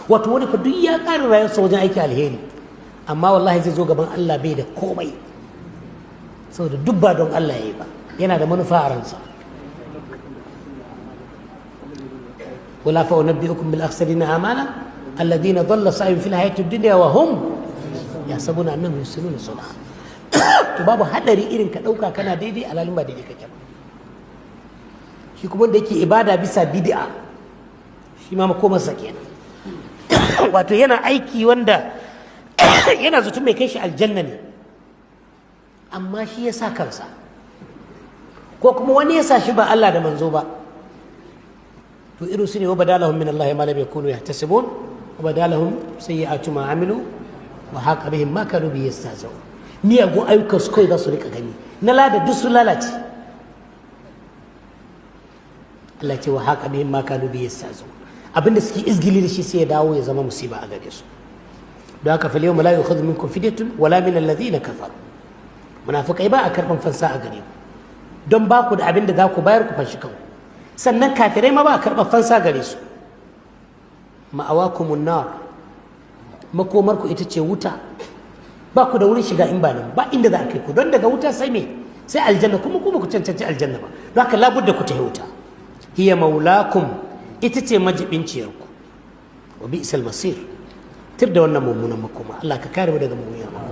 wato wani fa duk ya ƙara rayuwarsa wajen aiki alheri amma wallahi zai zo gaban Allah bai da komai saboda duk ba don Allah ya yi ba yana da manufa a ransa wala fa unabbi'ukum bil akhsarina amala alladhina dhalla sa'yuhum fil hayati ad-dunya wa hum yahsabuna annahum yuhsinuna sun'a to babu hadari irin ka dauka kana daidai alalin ba daidai kake ba shi kuma da yake ibada bisa bid'a shi ma makomarsa kenan wato yana aiki wanda yana zaton mai kai shi aljanna ne amma shi ya sa kansa ko kuma wani ya sa shi ba Allah da manzo ba to irin su ne wa badalahum min Allah ma lam yakunu yahtasibun wa badalahum sayyi'atu ma amilu wa haqa bihim ma kanu bi yastahzi'un miyagun ayyukan su kawai za su rika gani na lada duk su lalace Allah ce wa haqa bihim ma kanu bi yastahzi'un abinda suke izgili da shi sai ya dawo ya zama musiba a gare su don haka fal yawma la yu'khadhu minkum fidyatun wala min alladhina kafaru munafiqai ba a karban fansa a gare ku don ba ku da abin da za ku bayar ku fanshi kanku sannan kafirai ma ba a karban fansa gare su ma'awakumun nar makomar ku ita ce wuta ba ku da wurin shiga in ba nan ba inda za a kai ku don daga wuta sai me sai aljanna kuma ku ba ku cancanci aljanna ba don haka labudda ku tafi wuta hiya maulakum ita ce majibinciyarku wa bi'sal masir tir da wannan mummunan makoma Allah ka kare mu daga mummunan makoma